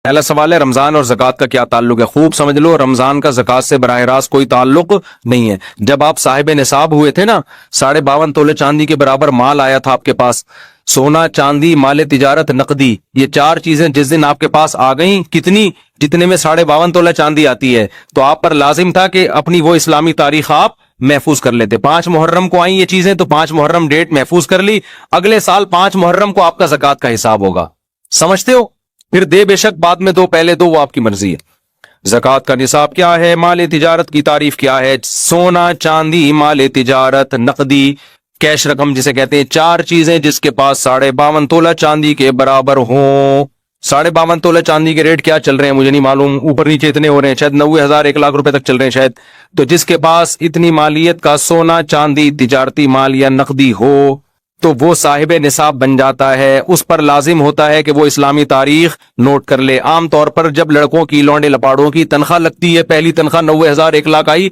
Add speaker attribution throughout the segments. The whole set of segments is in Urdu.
Speaker 1: پہلا سوال ہے رمضان اور زکوٰۃ کا کیا تعلق ہے؟ خوب سمجھ لو، رمضان کا زکوٰۃ سے براہ راست کوئی تعلق نہیں ہے۔ جب آپ صاحب نصاب ہوئے تھے نا، 52.5 تولے چاندی کے برابر مال آیا تھا آپ کے پاس، سونا، چاندی، مال تجارت، نقدی، یہ 4 چیزیں جس دن آپ کے پاس آ گئیں، کتنی؟ جتنے میں 52.5 تولہ چاندی آتی ہے، تو آپ پر لازم تھا کہ اپنی وہ اسلامی تاریخ آپ محفوظ کر لیتے۔ 5 محرم کو آئیں یہ چیزیں، تو 5 محرم ڈیٹ محفوظ کر لی، اگلے سال 5 محرم کو آپ کا زکوٰۃ کا حساب ہوگا۔ سمجھتے ہو؟ پھر دے بے شک، بعد میں دو، پہلے دو، وہ آپ کی مرضی ہے۔ زکوٰۃ کا نصاب کیا ہے؟ مال تجارت کی تعریف کیا ہے؟ سونا، چاندی، مال تجارت، نقدی، کیش رقم جسے کہتے ہیں، 4 چیزیں جس کے پاس 52.5 تولہ چاندی کے برابر ہوں۔ 52.5 تولہ چاندی کے ریٹ کیا چل رہے ہیں مجھے نہیں معلوم، اوپر نیچے اتنے ہو رہے ہیں، شاید 90,000 1 لاکھ روپے تک چل رہے ہیں شاید۔ تو جس کے پاس اتنی مالیت کا سونا، چاندی، تجارتی مال یا نقدی ہو تو وہ صاحب نصاب بن جاتا ہے۔ اس پر لازم ہوتا ہے کہ وہ اسلامی تاریخ نوٹ کر لے۔ عام طور پر جب لڑکوں کی، لونڈے لپاڑوں کی تنخواہ لگتی ہے، پہلی تنخواہ 90,000 1 لاکھ آئی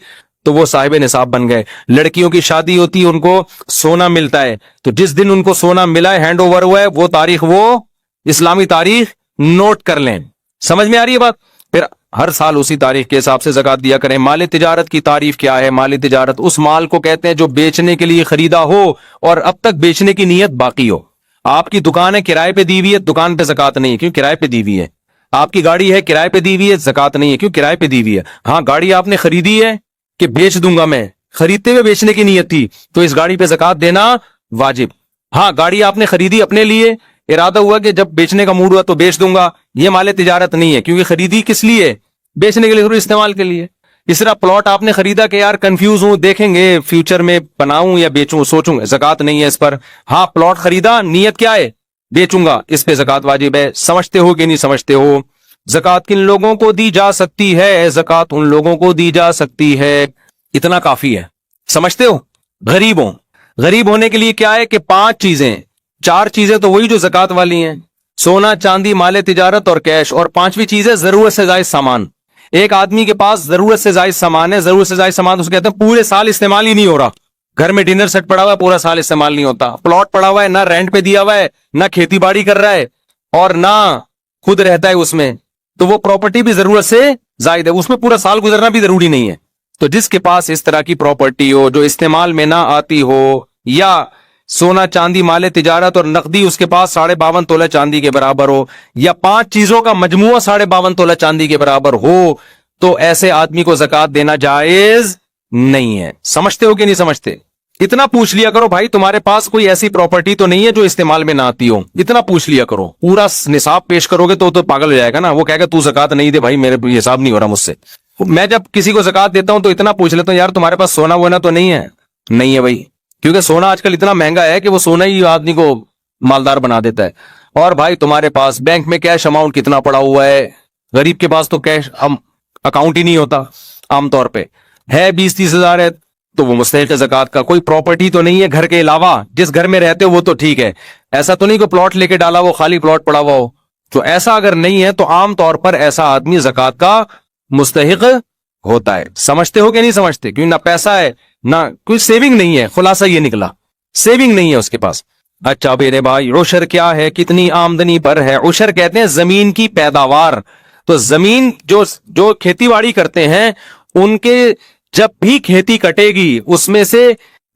Speaker 1: تو وہ صاحب نصاب بن گئے۔ لڑکیوں کی شادی ہوتی ہے، ان کو سونا ملتا ہے، تو جس دن ان کو سونا ملا ہے، ہینڈ اوور ہوا ہے، وہ تاریخ، وہ اسلامی تاریخ نوٹ کر لیں۔ سمجھ میں آ رہی ہے بات؟ پھر ہر سال اسی تاریخ کے حساب سے زکوٰۃ دیا کریں۔ مال تجارت کی تعریف کیا ہے؟ مال تجارت اس مال کو کہتے ہیں جو بیچنے کے لیے خریدا ہو اور اب تک بیچنے کی نیت باقی ہو۔ آپ کی دکان ہے، کرائے پہ دی ہوئی ہے، دکان پہ زکوٰۃ نہیں ہے، کیوں؟ کرائے پہ دی ہوئی ہے۔ آپ کی گاڑی ہے، کرائے پہ دی ہوئی ہے، زکوٰۃ نہیں ہے، کیوں؟ کرائے پہ دی ہوئی ہے۔ ہاں، گاڑی آپ نے خریدی ہے کہ بیچ دوں گا میں، خریدتے ہوئے بیچنے کی نیت تھی تو اس گاڑی پہ زکوٰۃ دینا واجب۔ ہاں، گاڑی آپ نے خریدی اپنے لیے، ارادہ ہوا کہ جب بیچنے کا موڈ ہوا تو بیچ دوں گا، یہ مال تجارت نہیں ہے، کیونکہ خریدی کس لیے؟ بیچنے کے لیے، ضرور استعمال کے لیے۔ اس طرح پلاٹ آپ نے خریدا کہ یار کنفیوز ہوں، دیکھیں گے فیوچر میں بناؤں یا بیچوں، سوچوں گا، زکوٰۃ نہیں ہے اس پر۔ ہاں، پلاٹ خریدا، نیت کیا ہے؟ بیچوں گا، اس پہ زکوٰۃ واجب ہے۔ سمجھتے ہو کہ نہیں سمجھتے ہو؟ زکوٰۃ کن لوگوں کو دی جا سکتی ہے؟ زکوٰۃ ان لوگوں کو دی جا سکتی ہے، اتنا کافی ہے۔ سمجھتے ہو؟ غریبوں، غریب ہونے کے لیے کیا ہے کہ 5 چیزیں، 4 چیزیں تو وہی جو زکوٰۃ والی ہیں، سونا، چاندی، مال تجارت اور کیش، اور 5ویں چیز ہے ضرورت سے زائد سامان۔ ایک آدمی کے پاس ضرورت سے زائد سامان ہے، ضرورت سے زائد سامان اس کہتے ہیں پورے سال استعمال ہی نہیں ہو رہا۔ گھر میں ڈنر سیٹ پڑا ہوا ہے، پورا سال استعمال نہیں ہوتا۔ پلاٹ پڑا ہوا ہے، نہ رینٹ پہ دیا ہوا ہے، نہ کھیتی باڑی کر رہا ہے، اور نہ خود رہتا ہے اس میں، تو وہ پراپرٹی بھی ضرورت سے زائد ہے، اس میں پورا سال گزرنا بھی ضروری نہیں ہے۔ تو جس کے پاس اس طرح کی پراپرٹی ہو جو استعمال میں نہ آتی ہو، یا سونا، چاندی، مال تجارت اور نقدی اس کے پاس 52.5 تولہ چاندی کے برابر ہو، یا 5 چیزوں کا مجموعہ 52.5 تولہ چاندی کے برابر ہو، تو ایسے آدمی کو زکوٰۃ دینا جائز نہیں ہے۔ سمجھتے ہو کہ نہیں سمجھتے؟ اتنا پوچھ لیا کرو بھائی، تمہارے پاس کوئی ایسی پراپرٹی تو نہیں ہے جو استعمال میں نہ آتی ہو، اتنا پوچھ لیا کرو۔ پورا نصاب پیش کرو گے تو پاگل ہو جائے گا نا، وہ کہے گا تو زکوٰۃ نہیں دے بھائی، میرے حساب نہیں ہو رہا مجھ سے۔ میں جب کسی کو زکوٰۃ دیتا ہوں تو اتنا پوچھ لیتا ہوں، یار تمہارے پاس سونا وونا تو نہیں ہے؟ نہیں ہے بھائی، کیونکہ سونا آج کل اتنا مہنگا ہے کہ وہ سونا ہی آدمی کو مالدار بنا دیتا ہے۔ اور بھائی تمہارے پاس بینک میں کیش اماؤنٹ کتنا پڑا ہوا ہے؟ غریب کے پاس تو کیش اکاؤنٹ ہی نہیں ہوتا عام طور پہ، ہے 20-30 ہزار ہے تو وہ مستحق ہے زکوٰۃ کا۔ کوئی پراپرٹی تو نہیں ہے گھر کے علاوہ، جس گھر میں رہتے ہو وہ تو ٹھیک ہے، ایسا تو نہیں کہ پلاٹ لے کے ڈالا وہ خالی پلاٹ پڑا ہوا ہو، تو ایسا اگر نہیں ہے تو عام طور پر ایسا آدمی زکوٰۃ کا مستحق ہوتا ہے۔ سمجھتے ہو کہ نہیں سمجھتے؟ کیوں؟ نہ پیسہ ہے، نہ کوئی سیونگ نہیں ہے، خلاصہ یہ نکلا سیونگ نہیں ہے اس کے پاس۔ اچھا میرے بھائی، عشر کیا ہے؟ کتنی آمدنی پر ہے؟ عشر کہتے ہیں زمین کی پیداوار۔ تو زمین جو کھیتی باڑی کرتے ہیں ان کے جب بھی کھیتی کٹے گی اس میں سے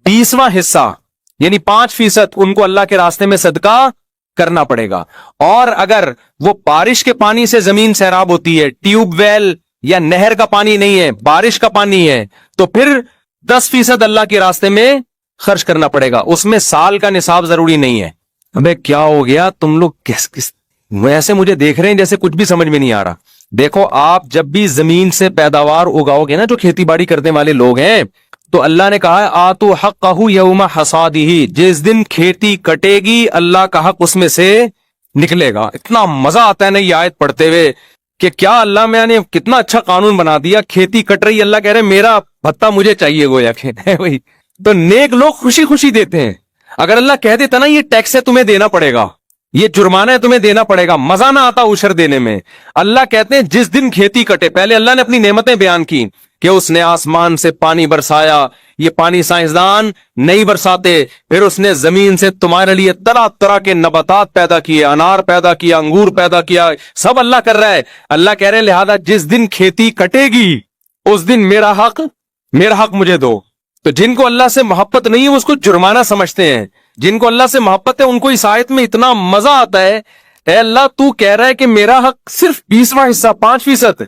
Speaker 1: 20واں حصہ یعنی 5% ان کو اللہ کے راستے میں صدقہ کرنا پڑے گا۔ اور اگر وہ بارش کے پانی سے زمین سیراب ہوتی ہے، ٹیوب ویل یا نہر کا پانی نہیں ہے، بارش کا پانی ہے، تو پھر 10% اللہ کے راستے میں خرچ کرنا پڑے گا۔ اس میں سال کا نصاب ضروری نہیں ہے۔ ابے کیا ہو گیا تم لوگ؟ کس ویسے مجھے دیکھ رہے ہیں جیسے کچھ بھی سمجھ میں نہیں آ رہا۔ دیکھو، آپ جب بھی زمین سے پیداوار اگاؤ گے نا، جو کھیتی باڑی کرنے والے لوگ ہیں، تو اللہ نے کہا ہے آتو حقہ یوم حصادہ، جس دن کھیتی کٹے گی اللہ کا حق اس میں سے نکلے گا۔ اتنا مزہ آتا ہے نا یہ آیت پڑھتے ہوئے کہ کیا اللہ میں نے کتنا اچھا قانون بنا دیا، کھیتی کٹ رہی، اللہ کہہ رہے میرا بھتہ مجھے چاہیے، گویا کہ وہی تو نیک لوگ خوشی خوشی دیتے ہیں۔ اگر اللہ کہہ دیتا نا یہ ٹیکس ہے تمہیں دینا پڑے گا، یہ جرمانہ ہے تمہیں دینا پڑے گا، مزہ نہ آتا عشر دینے میں۔ اللہ کہتے ہیں جس دن کھیتی کٹے، پہلے اللہ نے اپنی نعمتیں بیان کی کہ اس نے آسمان سے پانی برسایا. یہ پانی سائنسدان نہیں برساتے. پھر اس نے زمین سے تمہارے لیے طرح طرح کے نباتات پیدا کیے, انار پیدا کیا, انگور پیدا کیا, سب اللہ کر رہا ہے. اللہ کہہ رہے ہیں لہذا جس دن کھیتی کٹے گی اس دن میرا حق مجھے دو. تو جن کو اللہ سے محبت نہیں ہے اس کو جرمانہ سمجھتے ہیں, جن کو اللہ سے محبت ہے ان کو اس آیت میں اتنا مزہ آتا ہے. اے اللہ تو کہہ رہا ہے کہ میرا حق صرف 20واں حصہ 5%.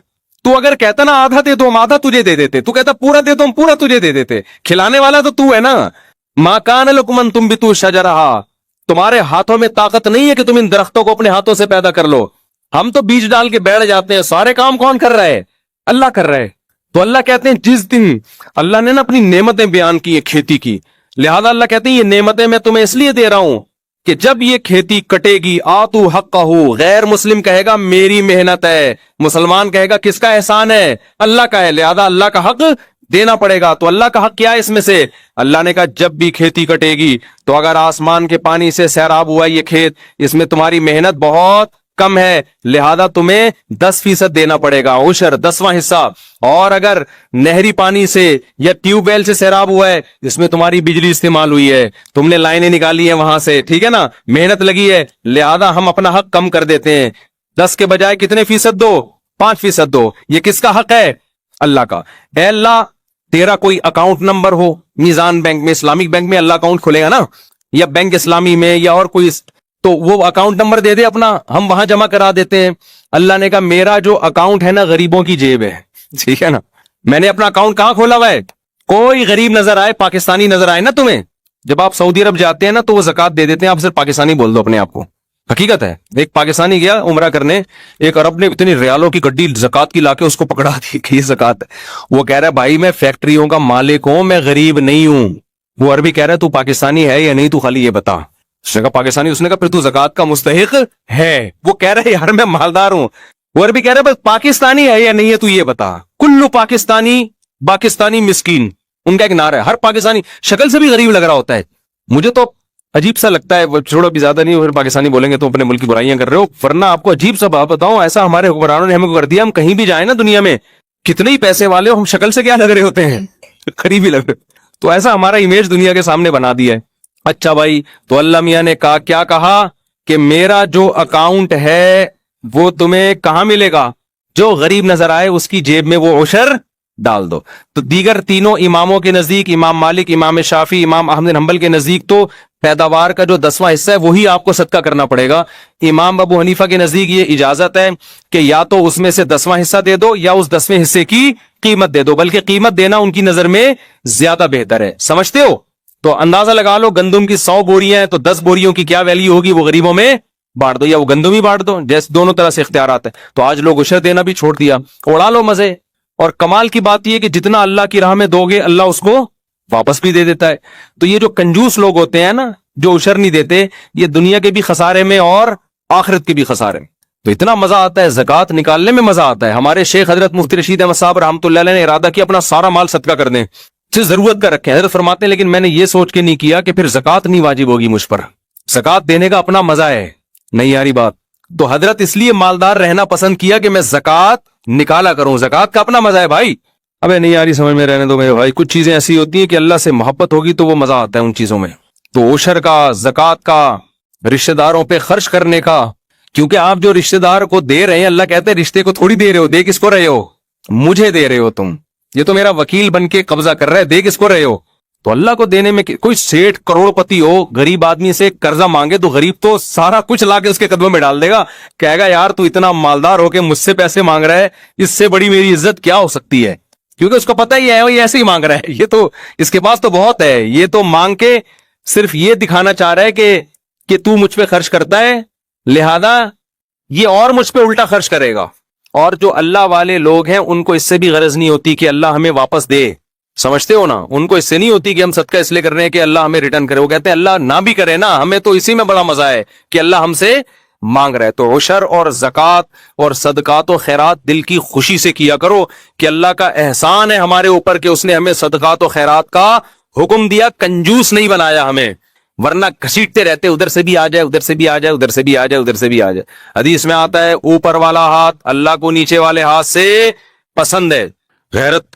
Speaker 1: تو اگر کہتا نا آدھا دے تو ہم آدھا تجھے دے دیتے, تو کہتا پورا دے تو ہم پورا تجھے دے دیتے. کھلانے والا تو ہے نا. ما کان لکم ان تنبتوا شجرہا, تمہارے ہاتھوں میں طاقت نہیں ہے کہ تم ان درختوں کو اپنے ہاتھوں سے پیدا کر لو. ہم تو بیج ڈال کے بیٹھ جاتے ہیں. سارے کام کون کر رہا ہے؟ اللہ کر رہا ہے. تو اللہ کہتے ہیں جس دن اللہ نے نا اپنی نعمتیں بیان کی ہیں کھیتی کی, لہذا اللہ کہتے ہیں یہ نعمتیں میں تمہیں اس لیے دے رہا ہوں کہ جب یہ کھیتی کٹے گی آتو حقہ, غیر مسلم کہے گا میری محنت ہے, مسلمان کہے گا کس کا احسان ہے؟ اللہ کا ہے. لہذا اللہ کا حق دینا پڑے گا. تو اللہ کا حق کیا ہے اس میں سے؟ اللہ نے کہا جب بھی کھیتی کٹے گی تو اگر آسمان کے پانی سے سیراب ہوا یہ کھیت, اس میں تمہاری محنت بہت کم ہے, لہذا تمہیں 10% دینا پڑے گا, عشر 10واں حصہ. اور اگر نہری پانی سے یا ٹیوب ویل سے سیراب ہوا ہے, اس میں تمہاری بجلی استعمال ہوئی ہے, تم نے لائنیں نکالی ہیں وہاں سے, ٹھیک ہے نا, محنت لگی ہے, لہذا ہم اپنا حق کم کر دیتے ہیں. 10 کے بجائے کتنے فیصد دو؟ 5% دو. یہ کس کا حق ہے؟ اللہ کا. اے اللہ تیرا کوئی اکاؤنٹ نمبر ہو میزان بینک میں, اسلامک بینک میں اللہ اکاؤنٹ کھلے گا نا, یا بینک اسلامی میں یا اور کوئی, تو وہ اکاؤنٹ نمبر دے دے اپنا, ہم وہاں جمع کرا دیتے ہیں. اللہ نے کہا میرا جو اکاؤنٹ ہے نا غریبوں کی جیب ہے, ٹھیک ہے نا. میں نے اپنا اکاؤنٹ کہاں کھولا ہوا ہے؟ کوئی غریب نظر آئے, پاکستانی نظر آئے نا تمہیں, جب آپ سعودی عرب جاتے ہیں نا تو وہ زکات دے دیتے ہیں, آپ صرف پاکستانی بول دو اپنے آپ کو. حقیقت ہے. ایک پاکستانی گیا عمرہ کرنے, ایک عرب نے اتنی ریالوں کی گڈی زکات کی لا کے اس کو پکڑا دی کہ یہ زکات ہے. وہ کہہ رہا ہے بھائی میں فیکٹریوں کا مالک ہوں, میں غریب نہیں ہوں. وہ عربی کہہ رہا ہے تو پاکستانی ہے یا نہیں, تو خالی یہ بتا. اس نے کہا پاکستانی. اس نے کہا پھر تو زکات کا مستحق ہے. وہ کہہ رہا ہے یار میں مالدار ہوں. وہ عربی کہہ رہا ہے بس پاکستانی ہے یا نہیں ہے تو یہ بتا. کلو پاکستانی مسکین, ان کا ایک نعرہ ہے. ہر پاکستانی شکل سے بھی غریب لگ رہا ہوتا ہے. مجھے تو عجیب سا لگتا ہے, وہ چھوڑو بھی زیادہ نہیں, پھر پاکستانی بولیں گے تو اپنے ملک کی برائیاں کر رہے ہو. ورنہ آپ کو عجیب سا بات بتاؤں, ایسا ہمارے حکمرانوں نے ہمیں کر دیا, ہم کہیں بھی جائیں نا دنیا میں, کتنے ہی پیسے والے ہو, ہم شکل سے کیا لگ رہے ہوتے ہیں؟ غریب ہی لگ رہے. تو ایسا ہمارا امیج دنیا کے سامنے بنا دیا ہے. اچھا بھائی, تو اللہ میاں نے کہا کیا کہا کہ میرا جو اکاؤنٹ ہے وہ تمہیں کہاں ملے گا؟ جو غریب نظر آئے اس کی جیب میں وہ عشر ڈال دو. تو دیگر تینوں اماموں کے نزدیک, امام مالک, امام شافی, امام احمد بن حنبل کے نزدیک تو پیداوار کا جو 10واں حصہ ہے وہی آپ کو صدقہ کرنا پڑے گا. امام ابو حنیفہ کے نزدیک یہ اجازت ہے کہ یا تو اس میں سے 10واں حصہ دے دو یا اس 10ویں حصے کی قیمت دے دو, بلکہ قیمت دینا ان کی نظر میں زیادہ بہتر ہے. سمجھتے ہو؟ تو اندازہ لگا لو, گندم کی 100 بوریاں ہیں تو 10 بوریوں کی کیا ویلیو ہوگی, وہ غریبوں میں بانٹ دو یا وہ گندم ہی بانٹ دو, جیسے دونوں طرح سے اختیارات ہیں. تو آج لوگ عشر دینا بھی چھوڑ دیا, اڑا لو مزے. اور کمال کی بات یہ کہ جتنا اللہ کی راہ میں دو گے اللہ اس کو واپس بھی دے دیتا ہے. تو یہ جو کنجوس لوگ ہوتے ہیں نا, جو عشر نہیں دیتے, یہ دنیا کے بھی خسارے میں اور آخرت کے بھی خسارے میں. تو اتنا مزہ آتا ہے, زکات نکالنے میں مزہ آتا ہے. ہمارے شیخ حضرت مفتی رشید احمد صاحب رحمۃ اللہ علیہ نے ارادہ کیا اپنا سارا مال صدقہ کر دیں, سے ضرورت کا رکھیں. حضرت فرماتے ہیں لیکن میں نے یہ سوچ کے نہیں کیا کہ پھر زکات نہیں واجب ہوگی مجھ پر. زکات دینے کا اپنا مزہ ہے, نہیں یاری بات. تو حضرت اس لیے مالدار رہنا پسند کیا کہ میں زکات نکالا کروں. زکات کا اپنا مزہ ہے بھائی. ابے نہیں یاری سمجھ میں رہنے دو میرے بھائی. کچھ چیزیں ایسی ہوتی ہیں کہ اللہ سے محبت ہوگی تو وہ مزہ آتا ہے ان چیزوں میں. تو عشر کا, زکات کا, رشتہ داروں پہ خرچ کرنے کا, کیونکہ آپ جو رشتہ دار کو دے رہے ہیں, اللہ کہتے ہیں رشتے کو تھوڑی دے رہے ہو, دے کس کو رہے ہو؟ مجھے دے رہے ہو تم. یہ تو میرا وکیل بن کے قبضہ کر رہا ہے, دے کس کو رہے ہو؟ تو اللہ کو دینے میں کوئی سیٹھ کروڑ پتی ہو, غریب آدمی سے قرضہ مانگے تو غریب تو سارا کچھ لا کے اس کے قدموں میں ڈال دے گا, کہے گا یار تو اتنا مالدار ہو کے مجھ سے پیسے مانگ رہا ہے, اس سے بڑی میری عزت کیا ہو سکتی ہے. کیونکہ اس کو پتہ ہی ہے یہ ایسے ہی مانگ رہا ہے, یہ تو اس کے پاس تو بہت ہے, یہ تو مانگ کے صرف یہ دکھانا چاہ رہا ہے کہ تو مجھ پہ خرچ کرتا ہے, لہذا یہ اور مجھ پہ الٹا خرچ کرے گا. اور جو اللہ والے لوگ ہیں ان کو اس سے بھی غرض نہیں ہوتی کہ اللہ ہمیں واپس دے. سمجھتے ہو نا, ان کو اس سے نہیں ہوتی کہ ہم صدقہ اس لیے کر رہے ہیں کہ اللہ ہمیں ریٹرن کرے. وہ کہتے ہیں اللہ نہ بھی کرے نا, ہمیں تو اسی میں بڑا مزہ ہے کہ اللہ ہم سے مانگ رہے. تو عشر اور زکات اور صدقات و خیرات دل کی خوشی سے کیا کرو کہ اللہ کا احسان ہے ہمارے اوپر کہ اس نے ہمیں صدقات و خیرات کا حکم دیا, کنجوس نہیں بنایا ہمیں, ورنہ گھسیٹتے رہتے ادھر سے بھی آ جائے, ادھر سے بھی آ جائے, ادھر سے بھی آ جائے, ادھر سے بھی آ جائے. حدیث میں آتا ہے اوپر والا ہاتھ اللہ کو نیچے والے ہاتھ سے پسند ہے. غیرت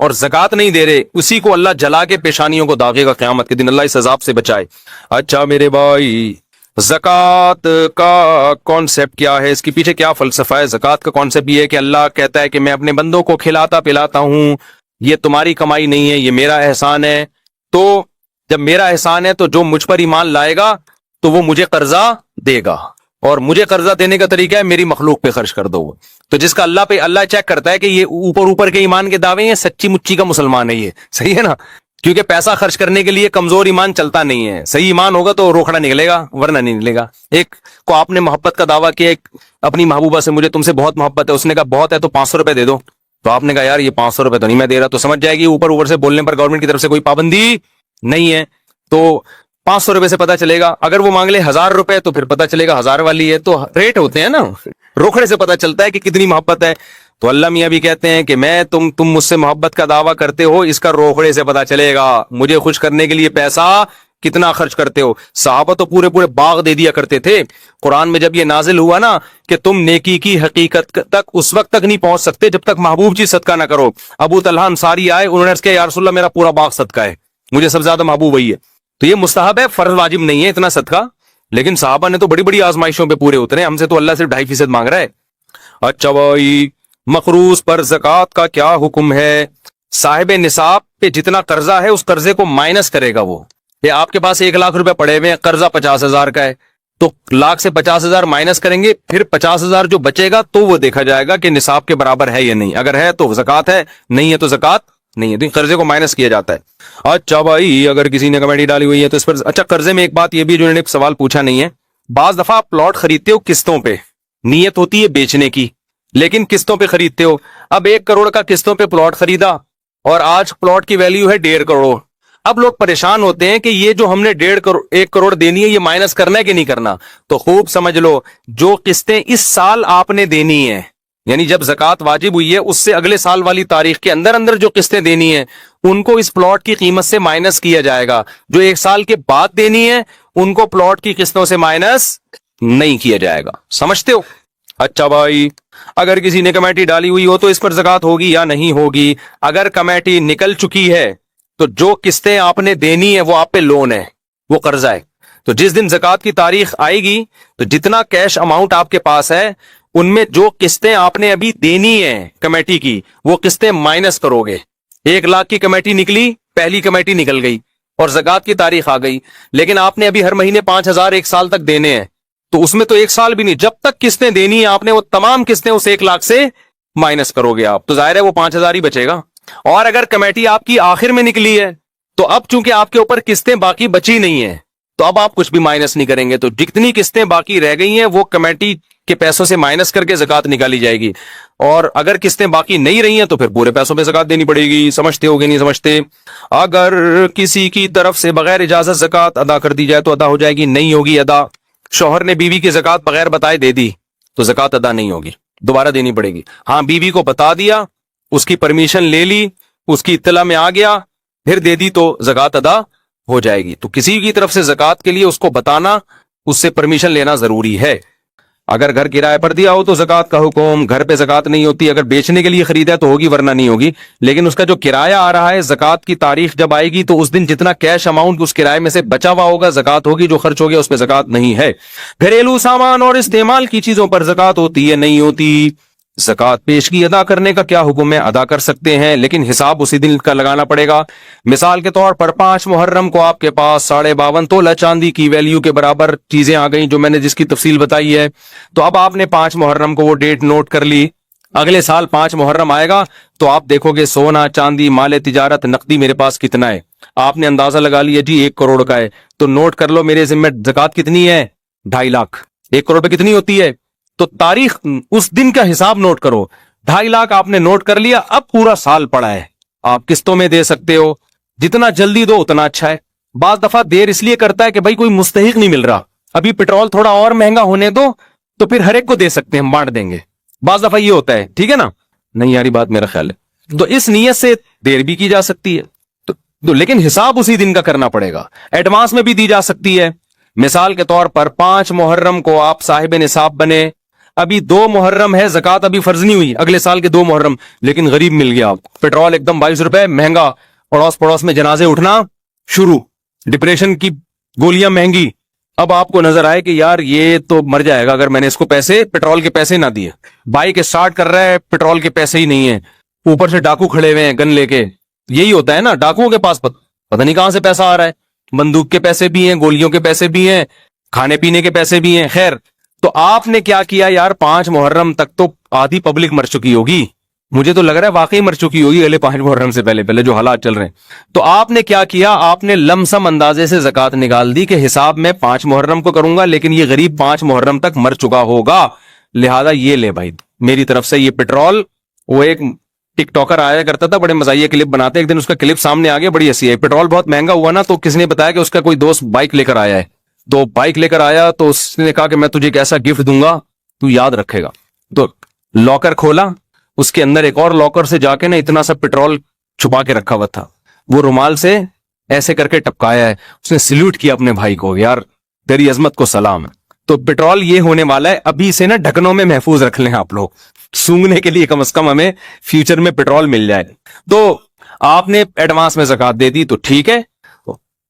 Speaker 1: اور زکات نہیں دے رہے, اسی کو اللہ جلا کے پیشانیوں کو داغے گا قیامت کے دن. اللہ اس عذاب سے بچائے. اچھا میرے بھائی, زکات کا کانسیپٹ کیا ہے, اس کے پیچھے کیا فلسفہ ہے؟ زکات کا کانسیپٹ یہ ہے کہ اللہ کہتا ہے کہ میں اپنے بندوں کو کھلاتا پلاتا ہوں, یہ تمہاری کمائی نہیں ہے, یہ میرا احسان ہے. تو جب میرا احسان ہے تو جو مجھ پر ایمان لائے گا تو وہ مجھے قرضہ دے گا, اور مجھے قرضہ دینے کا طریقہ ہے میری مخلوق پہ خرچ کر دو. تو جس کا اللہ پہ, اللہ چیک کرتا ہے کہ یہ اوپر کے ایمان کے دعوے ہیں, سچی مچی کا مسلمان ہے یہ, صحیح ہے نا, کیونکہ پیسہ خرچ کرنے کے لیے کمزور ایمان چلتا نہیں ہے. صحیح ایمان ہوگا تو روکھڑا نکلے گا, ورنہ نہیں نکلے گا. ایک کو آپ نے محبت کا دعویٰ کیا اپنی محبوبہ سے, مجھے تم سے بہت محبت ہے, اس نے کہا بہت ہے تو 500 روپے دے دو. تو آپ نے کہا یار یہ 500 روپے تو نہیں میں دے رہا, تو سمجھ جائے گی اوپر سے بولنے پر گورنمنٹ کی طرف سے کوئی پابندی نہیں ہے. تو 500 روپے سے پتا چلے گا. اگر وہ مانگ لے 1000 روپے تو پھر پتا چلے گا 1000 والی ہے. تو ریٹ ہوتے ہیں نا, روکھڑے سے پتا چلتا ہے کہ کتنی محبت ہے. تو اللہ میاں بھی کہتے ہیں کہ میں تم مجھ سے محبت کا دعویٰ کرتے ہو, اس کا روکھڑے سے پتا چلے گا مجھے خوش کرنے کے لیے پیسہ کتنا خرچ کرتے ہو. صحابہ تو پورے باغ دے دیا کرتے تھے. قرآن میں جب یہ نازل ہوا نا کہ تم نیکی کی حقیقت تک اس وقت تک نہیں پہنچ سکتے جب تک محبوب چیز صدقہ نہ کرو. ابو طلحہ انصاری آئے, انہوں نے عرض کیا یا رسول اللہ میرا پورا باغ صدقہ ہے, مجھے سب سے زیادہ محبوب وہی ہے. تو یہ مستحب ہے, فرض واجب نہیں ہے اتنا صدقہ. لیکن صحابہ نے تو بڑی آزمائشوں پہ پورے اترے, ہم سے تو اللہ صرف 2.5% مانگ رہا ہے. اچھا بھائی, مقروض پر زکوٰۃ کا کیا حکم ہے؟ صاحب نصاب پہ جتنا قرضہ ہے اس قرضے کو مائنس کرے گا. وہ کہ آپ کے پاس 1 لاکھ روپے پڑے ہوئے ہیں, قرضہ 50,000 کا ہے, تو لاکھ سے 50,000 مائنس کریں گے, پھر 50,000 جو بچے گا تو وہ دیکھا جائے گا کہ نصاب کے برابر ہے یا نہیں. اگر ہے تو زکوٰۃ ہے, نہیں ہے تو زکوٰۃ نہیں ہے. تو قرضے کو مائنس کیا جاتا ہے. اچھا بھائی, اگر کسی نے کمیٹی ڈالی ہوئی ہے تو اس پر اچھا قرضے میں ایک بات یہ بھی جو انہوں نے سوال پوچھا نہیں ہے, بعض دفعہ آپ پلاٹ خریدتے ہو قسطوں پہ, نیت ہوتی ہے بیچنے کی لیکن قسطوں پہ خریدتے ہو. اب 1 کروڑ کا قسطوں پہ پلاٹ خریدا اور آج پلاٹ کی ویلیو ہے 1.5 کروڑ. اب لوگ پریشان ہوتے ہیں کہ یہ جو ہم نے 1 کروڑ دینی ہے یہ مائنس کرنا ہے کہ نہیں کرنا. تو خوب سمجھ لو, جو قسطیں اس سال آپ نے دینی ہے, یعنی جب زکوٰۃ واجب ہوئی ہے اس سے اگلے سال والی تاریخ کے اندر جو قسطیں دینی ہیں ان کو اس پلاٹ کی قیمت سے مائنس کیا جائے گا. جو 1 سال کے بعد دینی ہے ان کو پلاٹ کی قسطوں سے مائنس نہیں کیا جائے گا. سمجھتے ہو؟ اچھا بھائی, اگر کسی نے کمیٹی ڈالی ہوئی ہو تو اس پر زکوٰۃ ہوگی یا نہیں ہوگی؟ اگر کمیٹی نکل چکی ہے تو جو قسطیں آپ نے دینی ہے وہ آپ پہ لون ہے, وہ قرضہ ہے. تو جس دن زکوٰۃ کی تاریخ آئے گی تو جتنا کیش اماؤنٹ آپ کے پاس ہے ان میں جو قسطیں آپ نے ابھی دینی ہیں کمیٹی کی وہ قسطیں مائنس کرو گے. 1 لاکھ کی کمیٹی نکلی, پہلی کمیٹی نکل گئی اور زکوٰۃ کی تاریخ آ گئی, لیکن آپ نے ابھی ہر مہینے 5,000 1 سال تک دینے ہیں. تو اس میں تو 1 سال بھی نہیں, جب تک قسطیں دینی ہیں آپ نے وہ تمام قسطیں اس 1 لاکھ سے مائنس کرو گے آپ, تو ظاہر ہے وہ 5,000 ہی بچے گا. اور اگر کمیٹی آپ کی آخر میں نکلی ہے تو اب چونکہ آپ کے اوپر قسطیں باقی بچی نہیں ہیں تو اب آپ کچھ بھی مائنس نہیں کریں گے. تو جتنی قسطیں باقی رہ گئی ہیں وہ کمیٹی کے پیسوں سے مائنس کر کے زکوٰۃ نکالی جائے گی, اور اگر قسطیں باقی نہیں رہی ہیں تو پھر پورے پیسوں پہ زکوٰۃ دینی پڑے گی. سمجھتے ہو گے نہیں سمجھتے؟ اگر کسی کی طرف سے بغیر اجازت زکوٰۃ ادا کر دی جائے تو ادا ہو جائے گی؟ نہیں ہوگی ادا. شوہر نے بیوی کی زکوٰۃ بغیر بتائے دے دی تو زکوٰۃ ادا نہیں ہوگی, دوبارہ دینی پڑے گی. ہاں, بیوی کو بتا دیا, اس کی پرمیشن لے لی, اس کی اطلاع میں آ گیا, پھر دے دی تو زکوٰۃ ادا ہو جائے گی. تو کسی کی طرف سے زکوٰۃ کے لیے اس کو بتانا, اس سے پرمیشن لینا ضروری ہے. اگر گھر کرائے پر دیا ہو تو زکوٰۃ کا حکم, گھر پہ زکوٰۃ نہیں ہوتی. اگر بیچنے کے لیے خریدا ہے تو ہوگی ورنہ نہیں ہوگی. لیکن اس کا جو کرایہ آ رہا ہے زکوٰۃ کی تاریخ جب آئے گی تو اس دن جتنا کیش اماؤنٹ اس کرائے میں سے بچا ہوا ہوگا زکوٰۃ ہوگی, جو خرچ ہو گیا اس پہ زکوٰۃ نہیں ہے. گھریلو سامان اور استعمال کی چیزوں پر زکوٰۃ ہوتی ہے نہیں ہوتی؟ زکوٰۃ پیشگی ادا کرنے کا کیا حکم ہے؟ ادا کر سکتے ہیں لیکن حساب اسی دن کا لگانا پڑے گا. مثال کے طور پر 5 محرم کو آپ کے پاس 52.5 تولہ چاندی کی ویلیو کے برابر چیزیں آ گئیں جو میں نے جس کی تفصیل بتائی ہے. تو اب آپ نے 5 محرم کو وہ ڈیٹ نوٹ کر لی, اگلے سال 5 محرم آئے گا تو آپ دیکھو گے سونا چاندی مال تجارت نقدی میرے پاس کتنا ہے. آپ نے اندازہ لگا لیا جی 1 کروڑ کا ہے, تو نوٹ کر لو میرے ذمہ زکوٰۃ کتنی ہے؟ 2.5 لاکھ. 1 کروڑ پہ کتنی ہوتی ہے؟ تو تاریخ اس دن کا حساب نوٹ کرو. 2.5 لاکھ آپ نے نوٹ کر لیا, اب پورا سال پڑا ہے, آپ قسطوں میں دے سکتے ہو, جتنا جلدی دو اتنا اچھا ہے. بعض دفعہ دیر اس لیے کرتا ہے کہ بھائی کوئی مستحق نہیں مل رہا, ابھی پیٹرول تھوڑا اور مہنگا ہونے دو تو پھر ہر ایک کو دے سکتے ہیں, ہم بانٹ دیں گے. بعض دفعہ یہ ہوتا ہے, ٹھیک ہے نا, نہیں یاری بات میرا خیال ہے. تو اس نیت سے دیر بھی کی جا سکتی ہے تو لیکن حساب اسی دن کا کرنا پڑے گا. ایڈوانس میں بھی دی جا سکتی ہے. مثال کے طور پر 5 محرم کو آپ صاحب نصاب بنے, ابھی 2 محرم ہے, زکات ابھی فرض نہیں ہوئی, اگلے سال کے 2 محرم, لیکن غریب مل گیا آپ, پیٹرول ایک دم 22 روپے مہنگا, پڑوس پڑوس میں جنازے اٹھنا شروع, ڈپریشن کی گولیاں مہنگی. اب آپ کو نظر آئے کہ یار یہ تو مر جائے گا اگر میں نے اس کو پیسے, پیٹرول کے پیسے نہ دیے. بائک اسٹارٹ کر رہا ہے, پیٹرول کے پیسے ہی نہیں ہیں, اوپر سے ڈاکو کھڑے ہوئے ہیں گن لے کے. یہی ہوتا ہے نا, ڈاکوؤں کے پاس پتہ نہیں کہاں سے پیسہ آ رہا ہے, بندوق کے پیسے بھی ہیں, گولیوں کے پیسے بھی ہیں, کھانے پینے کے پیسے بھی ہیں. خیر, تو آپ نے کیا کیا یار, 5 محرم تک تو آدھی پبلک مر چکی ہوگی, مجھے تو لگ رہا ہے واقعی مر چکی ہوگی اگلے 5 محرم سے پہلے جو حالات چل رہے ہیں. تو آپ نے کیا کیا, آپ نے لمسم اندازے سے زکات نکال دی کہ حساب میں 5 محرم کو کروں گا, لیکن یہ غریب 5 محرم تک مر چکا ہوگا, لہذا یہ لے بھائی میری طرف سے یہ پیٹرول. وہ ایک ٹک ٹاکر آیا کرتا تھا, بڑے مزاحیہ کلپ بناتے, ایک دن اس کا کلپ سامنے آ گیا, بڑی ہنسی آئی. پیٹرول بہت مہنگا ہوا نا, تو کسی نے بتایا کہ اس کا کوئی دوست بائک لے کر آیا ہے, تو بائک لے کر آیا تو اس نے کہا کہ میں تجھے ایک ایسا گفٹ دوں گا تو یاد رکھے گا. تو لاکر کھولا, اس کے اندر ایک اور لاکر سے جا کے نا اتنا سا پیٹرول چھپا کے رکھا ہوا تھا, وہ رومال سے ایسے کر کے ٹپکایا ہے. اس نے سلیوٹ کیا اپنے بھائی کو, یار تیری عظمت کو سلام. تو پیٹرول یہ ہونے والا ہے, ابھی سے نا ڈھکنوں میں محفوظ رکھ لیں آپ لوگ, سونگنے کے لیے کم از کم ہمیں فیوچر میں پیٹرول مل جائے. تو آپ نے ایڈوانس میں زکات دے دی تو ٹھیک ہے,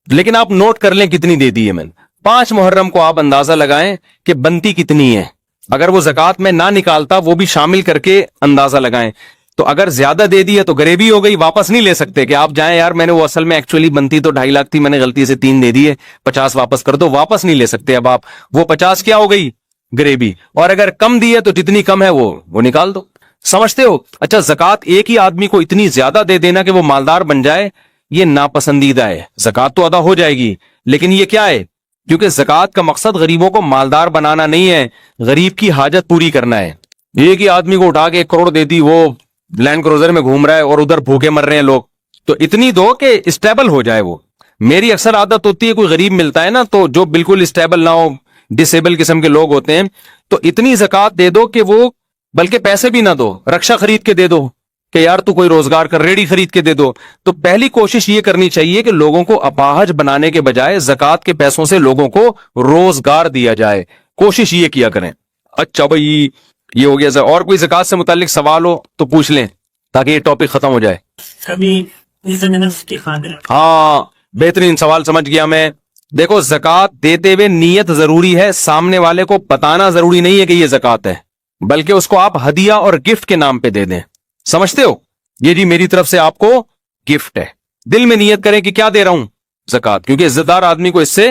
Speaker 1: لیکن آپ نوٹ کر لیں کتنی دے دی ہے میں نے. 5 محرم کو آپ اندازہ لگائیں کہ بنتی کتنی ہے, اگر وہ زکات میں نہ نکالتا وہ بھی شامل کر کے اندازہ لگائیں. تو اگر زیادہ دے دی ہے تو غریبی ہو گئی, واپس نہیں لے سکتے کہ آپ جائیں یار میں نے وہ اصل میں ایکچولی بنتی تو 2.5 لاکھ تھی, میں نے غلطی سے 3 دے دی ہے, 50 واپس کر دو, واپس نہیں لے سکتے. اب آپ وہ 50 کیا ہو گئی غریبی, اور اگر کم دی ہے تو جتنی کم ہے وہ نکال دو. سمجھتے ہو؟ اچھا, زکات ایک ہی آدمی کو اتنی زیادہ دے دینا کہ وہ مالدار بن جائے, یہ ناپسندیدہ ہے. زکات تو ادا ہو جائے گی, لیکن یہ کیا ہے, کیونکہ زکات کا مقصد غریبوں کو مالدار بنانا نہیں ہے, غریب کی حاجت پوری کرنا ہے. ایک ہی آدمی کو اٹھا کے 1 کروڑ دے دی, وہ لینڈ کروزر میں گھوم رہا ہے اور ادھر بھوکے مر رہے ہیں لوگ, تو اتنی دو کہ اسٹیبل ہو جائے. وہ میری اکثر عادت ہوتی ہے, کوئی غریب ملتا ہے نا تو جو بالکل اسٹیبل نہ ہو, ڈسیبل قسم کے لوگ ہوتے ہیں, تو اتنی زکات دے دو کہ وہ, بلکہ پیسے بھی نہ دو, رکشا خرید کے دے دو کہ یار تو کوئی روزگار کر, ریڑی خرید کے دے دو. تو پہلی کوشش یہ کرنی چاہیے کہ لوگوں کو اپاہج بنانے کے بجائے زکات کے پیسوں سے لوگوں کو روزگار دیا جائے, کوشش یہ کیا کریں. اچھا بھائی یہ ہو گیا. اور کوئی زکات سے متعلق سوال ہو تو پوچھ لیں تاکہ یہ ٹاپک ختم ہو جائے. ہاں بہترین سوال, سمجھ گیا میں. دیکھو زکات دیتے ہوئے نیت ضروری ہے, سامنے والے کو بتانا ضروری نہیں ہے کہ یہ زکات ہے, بلکہ اس کو آپ ہدیہ اور گفٹ کے نام پہ دے دیں. سمجھتے ہو؟ یہ جی میری طرف سے آپ کو گفٹ ہے, دل میں نیت کریں کہ کیا دے رہا ہوں, زکات, کیونکہ عزت دار آدمی کو اس سے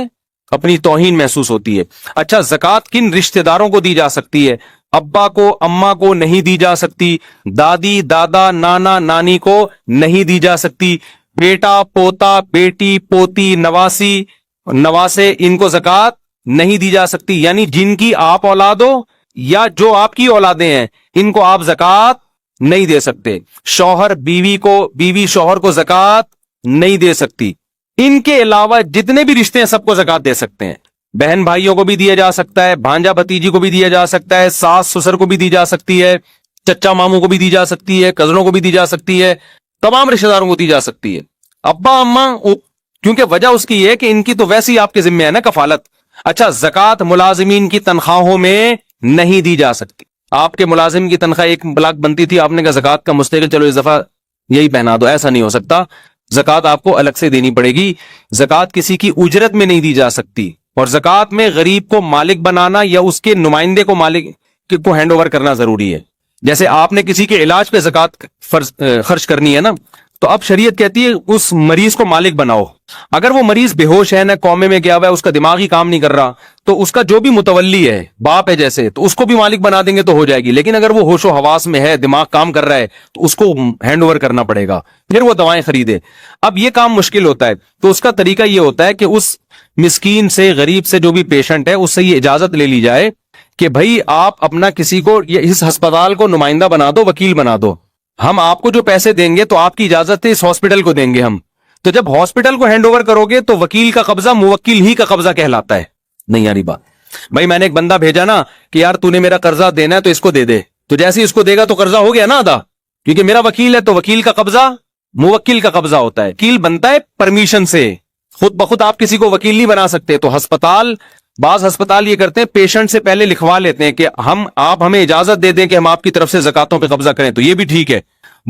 Speaker 1: اپنی توہین محسوس ہوتی ہے. اچھا, زکات کن رشتہ داروں کو دی جا سکتی ہے؟ ابا کو, اماں کو نہیں دی جا سکتی, دادی, دادا, نانا, نانی کو نہیں دی جا سکتی, بیٹا, پوتا, بیٹی, پوتی, نواسی, نواسے, ان کو زکات نہیں دی جا سکتی. یعنی جن کی آپ اولاد ہو یا جو آپ کی اولادیں ہیں, ان کو آپ زکات نہیں دے سکتے. شوہر بیوی کو, بیوی شوہر کو زکات نہیں دے سکتی. ان کے علاوہ جتنے بھی رشتے ہیں سب کو زکات دے سکتے ہیں. بہن بھائیوں کو بھی دیا جا سکتا ہے, بھانجا بھتیجی کو بھی دیا جا سکتا ہے, ساس سسر کو بھی دی جا سکتی ہے, چچا ماموں کو بھی دی جا سکتی ہے, کزنوں کو بھی دی جا سکتی ہے, تمام رشتہ داروں کو دی جا سکتی ہے. ابا اماں, کیونکہ وجہ اس کی یہ ہے کہ ان کی تو ویسے ہی آپ کے ذمہ ہے نا کفالت. اچھا, زکات ملازمین کی تنخواہوں میں نہیں دی جا سکتی. آپ کے ملازم کی تنخواہ 1 لاکھ بنتی تھی, آپ نے کہا زکات کا مستقل چلو اس دفعہ یہی پہنا دو, ایسا نہیں ہو سکتا. زکات آپ کو الگ سے دینی پڑے گی. زکات کسی کی اجرت میں نہیں دی جا سکتی, اور زکات میں غریب کو مالک بنانا یا اس کے نمائندے کو مالک کو ہینڈ اوور کرنا ضروری ہے. جیسے آپ نے کسی کے علاج پہ زکات خرچ کرنی ہے نا, تو اب شریعت کہتی ہے اس مریض کو مالک بناؤ. اگر وہ مریض بے ہوش ہے, نہ کومے میں گیا ہوا ہے, اس کا دماغ ہی کام نہیں کر رہا, تو اس کا جو بھی متولی ہے, باپ ہے جیسے, تو اس کو بھی مالک بنا دیں گے تو ہو جائے گی. لیکن اگر وہ ہوش و حواس میں ہے, دماغ کام کر رہا ہے, تو اس کو ہینڈ اوور کرنا پڑے گا, پھر وہ دوائیں خریدے. اب یہ کام مشکل ہوتا ہے, تو اس کا طریقہ یہ ہوتا ہے کہ اس مسکین سے, غریب سے, جو بھی پیشنٹ ہے, اس سے یہ اجازت لے لی جائے کہ بھائی آپ اپنا کسی کو اس ہسپتال کو نمائندہ بنا دو, وکیل بنا دو, ہم آپ کو جو پیسے دیں گے تو آپ کی اجازت ہے اس ہاسپٹل کو دیں گے ہم. تو جب ہاسپٹل کو ہینڈ اوور کرو گے تو وکیل کا قبضہ موکل ہی کا قبضہ کہلاتا ہے. نہیں یاری بات بھائی, میں نے ایک بندہ بھیجا نا کہ یار تو نے میرا قرضہ دینا ہے تو اس کو دے دے, تو جیسے اس کو دے گا تو قرضہ ہو گیا نا ادا, کیونکہ میرا وکیل ہے, تو وکیل کا قبضہ موکل کا قبضہ ہوتا ہے. وکیل بنتا ہے پرمیشن سے, خود بخود آپ کسی کو وکیل نہیں بنا سکتے. تو ہسپتال بعض ہسپتال یہ کرتے ہیں پیشنٹ سے پہلے لکھوا لیتے ہیں کہ آپ ہمیں اجازت دے دیں کہ ہم آپ کی طرف سے زکاتوں پہ قبضہ کریں، تو یہ بھی ٹھیک ہے.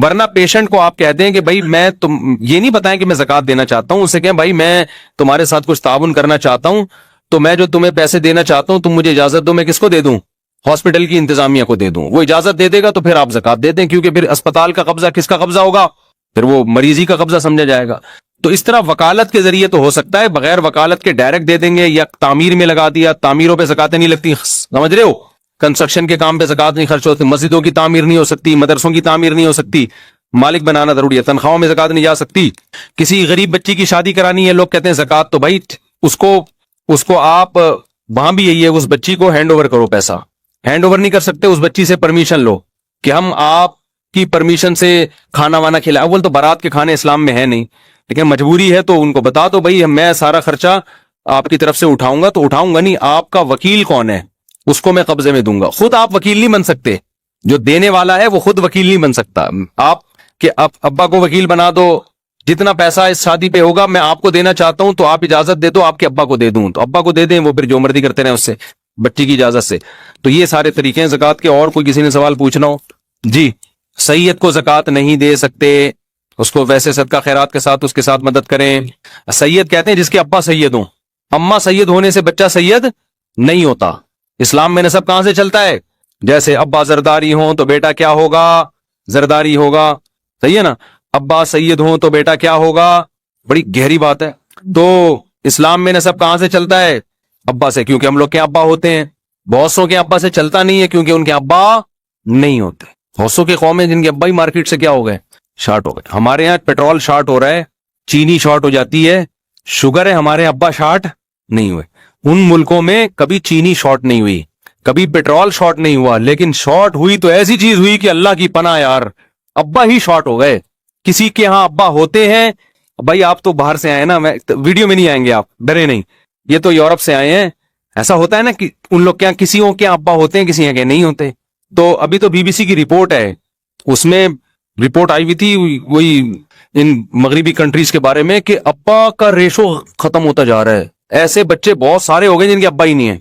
Speaker 1: ورنہ پیشنٹ کو آپ کہتے ہیں کہ بھائی میں یہ نہیں بتائیں کہ میں زکات دینا چاہتا ہوں، اسے کہیں بھائی میں تمہارے ساتھ کچھ تعاون کرنا چاہتا ہوں، تو میں جو تمہیں پیسے دینا چاہتا ہوں تم مجھے اجازت دو، میں کس کو دے دوں؟ ہاسپٹل کی انتظامیہ کو دے دوں. وہ اجازت دے دے گا تو پھر آپ زکات دے دیں، کیونکہ پھر اسپتال کا قبضہ کس کا قبضہ ہوگا؟ پھر وہ مریضی کا قبضہ سمجھا جائے گا. تو اس طرح وکالت کے ذریعے تو ہو سکتا ہے، بغیر وکالت کے ڈائریکٹ دے دیں گے، یا تعمیر میں لگا دیا، تعمیروں پہ زکاتیں نہیں لگتی، سمجھ رہے ہو؟ کنسٹرکشن کے کام پہ زکات نہیں خرچ ہوتی، مسجدوں کی تعمیر نہیں ہو سکتی، مدرسوں کی تعمیر نہیں ہو سکتی، مالک بنانا ضروری ہے، تنخواہوں میں زکات نہیں جا سکتی. کسی غریب بچی کی شادی کرانی ہے، لوگ کہتے ہیں زکات، تو بھائی اس کو آپ وہاں بھی یہی ہے، اس بچی کو ہینڈ اوور کرو، پیسہ ہینڈ اوور نہیں کر سکتے، اس بچی سے پرمیشن لو کہ ہم آپ کی پرمیشن سے کھانا وانا کھلا. اول تو بارات کے کھانے اسلام میں ہے نہیں، لیکن مجبوری ہے تو ان کو بتا دو بھائی میں سارا خرچہ آپ کی طرف سے اٹھاؤں گا، تو اٹھاؤں گا نہیں، آپ کا وکیل کون ہے اس کو میں قبضے میں دوں گا. خود آپ وکیل نہیں بن سکتے، جو دینے والا ہے وہ خود وکیل نہیں بن سکتا. آپ کہ ابا کو وکیل بنا دو، جتنا پیسہ اس شادی پہ ہوگا میں آپ کو دینا چاہتا ہوں، تو آپ اجازت دے دو آپ کے ابا کو دے دوں، تو ابا کو دے دیں، وہ پھر جو مرضی کرتے رہیں اس سے بچی کی اجازت سے. تو یہ سارے طریقے ہیں زکات کے. اور کوئی کسی نے سوال پوچھنا ہو؟ جی. سید کو زکات نہیں دے سکتے، اس کو ویسے صدقہ خیرات کے ساتھ اس کے ساتھ مدد کریں. سید کہتے ہیں جس کے ابا سید ہوں، اما سید ہونے سے بچہ سید نہیں ہوتا. اسلام میں نسب کہاں سے چلتا ہے؟ جیسے ابا زرداری ہوں تو بیٹا کیا ہوگا؟ زرداری ہوگا. صحیح ہے نا؟ ابا سید ہوں تو بیٹا کیا ہوگا؟ بڑی گہری بات ہے. تو اسلام میں نسب کہاں سے چلتا ہے؟ ابا سے، کیونکہ ہم لوگ کے ابا ہوتے ہیں. بہت سو کے ابا سے چلتا نہیں ہے، کیونکہ ان کے ابا نہیں ہوتے. بہت سو کے قوم ہیں جن کے ابا ہی مارکیٹ سے کیا ہو گئے؟ شارٹ ہو گئے. ہمارے یہاں پیٹرول شارٹ ہو رہا ہے، چینی شارٹ ہو جاتی ہے، شوگر ہے، ہمارے ابا شارٹ نہیں ہوئے. ان ملکوں میں کبھی چینی شارٹ نہیں ہوئی، کبھی پیٹرول شارٹ نہیں ہوا، لیکن شارٹ ہوئی تو ایسی چیز ہوئی کہ اللہ کی پناہ یار، ابا ہی شارٹ ہو گئے. کسی کے ہاں ابا ہوتے ہیں. بھائی آپ تو باہر سے آئے نا، میں ویڈیو میں نہیں آئیں گے، آپ ڈرے نہیں، یہ تو یورپ سے آئے ہیں. ایسا ہوتا ہے نا کہ ان لوگ کیا کسی کے ابا ہوتے ہیں، کسی کے نہیں ہوتے. تو ابھی تو بی بی سی کی رپورٹ ہے، اس میں رپورٹ آئی ہوئی تھی وہی ان مغربی کنٹریز کے بارے میں کہ ابا کا ریشو ختم ہوتا جا رہا ہے. ایسے بچے بہت سارے ہو گئے جن کے ابا ہی نہیں ہیں.